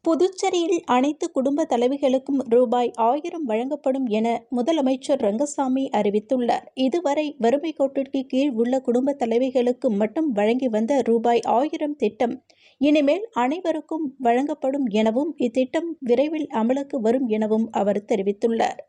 புதுச்சேரியில் அனைத்து குடும்ப தலைவிகளுக்கும் ரூபாய் 1000 வழங்கப்படும் என முதலமைச்சர் ரங்கசாமி அறிவித்துள்ளார். இதுவரை வறுமை கோட்டிற்கு கீழ் உள்ள குடும்ப தலைவிகளுக்கு மட்டும் வழங்கி வந்த ரூபாய் 1000 திட்டம் இனிமேல் அனைவருக்கும் வழங்கப்படும் எனவும் இத்திட்டம் விரைவில் அமலுக்கு வரும் எனவும் அவர் தெரிவித்துள்ளார்.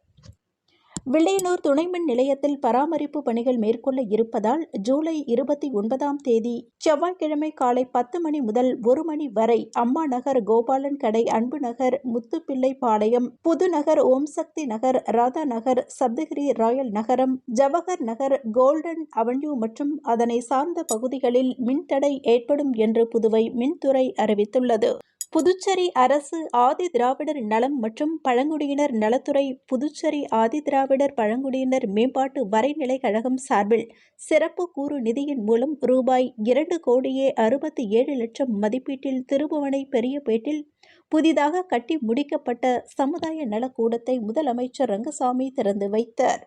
வில்லியனூர் துணைமின் நிலையத்தில் பராமரிப்பு பணிகள் மேற்கொள்ள இருப்பதால் ஜூலை 29ஆம் தேதி செவ்வாய்க்கிழமை காலை 10 மணி முதல் 1 மணி வரை அம்மா நகர், கோபாலன் கடை, அன்பு நகர், முத்துப்பிள்ளைப்பாளையம், புதுநகர், ஓம் சக்தி நகர், ராதா நகர், சப்தகிரி ராயல் நகரம், ஜவஹர் நகர், கோல்டன் அவென்யூ மற்றும் அதனை சார்ந்த பகுதிகளில் மின்தடை ஏற்படும் என்று புதுவை மின்துறை அறிவித்துள்ளது. புதுச்சேரி அரசு ஆதி திராவிடர் நலம் மற்றும் பழங்குடியினர் நலத்துறை, புதுச்சேரி ஆதி திராவிடர் பழங்குடியினர் மேம்பாட்டு வரைநிலை கழகம் சார்பில் சிறப்பு கூறு நிதியின் மூலம் ரூபாய் 2,67,00,000 மதிப்பீட்டில் திருபுவனை பெரியபேட்டில் புதிதாக கட்டி முடிக்கப்பட்ட சமுதாய நலக்கூடத்தை முதலமைச்சர் ரங்கசாமி திறந்து வைத்தார்.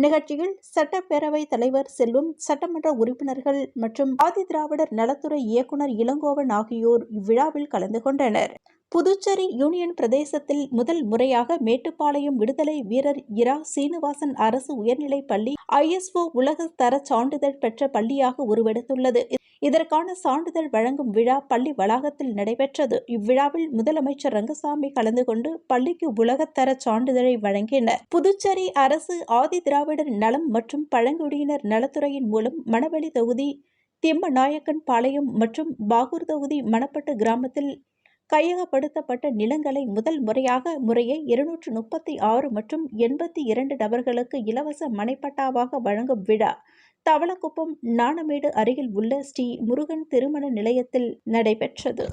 நிகழ்ச்சியில் சட்டப்பேரவைத் தலைவர் செல்வம், சட்டமன்ற உறுப்பினர்கள் மற்றும் ஆதி திராவிடர் நலத்துறை இயக்குநர் இளங்கோவன் ஆகியோர் இவ்விழாவில் கலந்து கொண்டனர். புதுச்சேரி யூனியன் பிரதேசத்தில் முதல் முறையாக மேட்டுப்பாளையம் விடுதலை வீரர் இரா. சீனிவாசன் அரசு உயர்நிலைப் பள்ளி ISO உலக தர சான்றிதழ் பெற்ற பள்ளியாக உருவெடுத்துள்ளது. இதற்கான சான்றிதழ் வழங்கும் விழா பள்ளி வளாகத்தில் நடைபெற்றது. இவ்விழாவில் முதலமைச்சர் ரங்கசாமி கலந்து கொண்டு பள்ளிக்கு உலகத்தர சான்றிதழை வழங்கினார். புதுச்சேரி அரசு ஆதி திராவிடர் நலம் மற்றும் பழங்குடியினர் நலத்துறையின் மூலம் மணவெளி தொகுதி திம்மநாயக்கன் பாளையம் மற்றும் பாகூர் தொகுதி மணப்பட்டு கிராமத்தில் கையகப்படுத்தப்பட்ட நிலங்களை முதல் முறையாக முறையே 236 மற்றும் 82 நபர்களுக்கு இலவச மனைப்பட்டாவாக வழங்கும் விழா தவளக்குப்பம் நாணமேடு அருகில் உள்ள ஸ்ரீ முருகன் திருமண நிலையத்தில் நடைபெற்றது.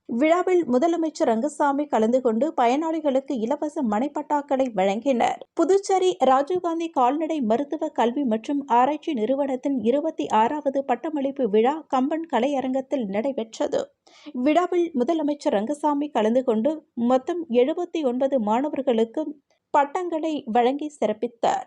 விழாவில் முதலமைச்சர் ரங்கசாமி கலந்து கொண்டு பயனாளிகளுக்கு இலவச மனைப்பட்டாக்களை வழங்கினார். புதுச்சேரி ராஜீவ்காந்தி கால்நடை மருத்துவ கல்வி மற்றும் ஆராய்ச்சி நிறுவனத்தின் 26வது பட்டமளிப்பு விழா கம்பன் கலையரங்கத்தில் நடைபெற்றது. விழாவில் முதலமைச்சர் ரங்கசாமி கலந்து கொண்டு மொத்தம் 79 மாணவர்களுக்கு பட்டங்களை வழங்கி சிறப்பித்தார்.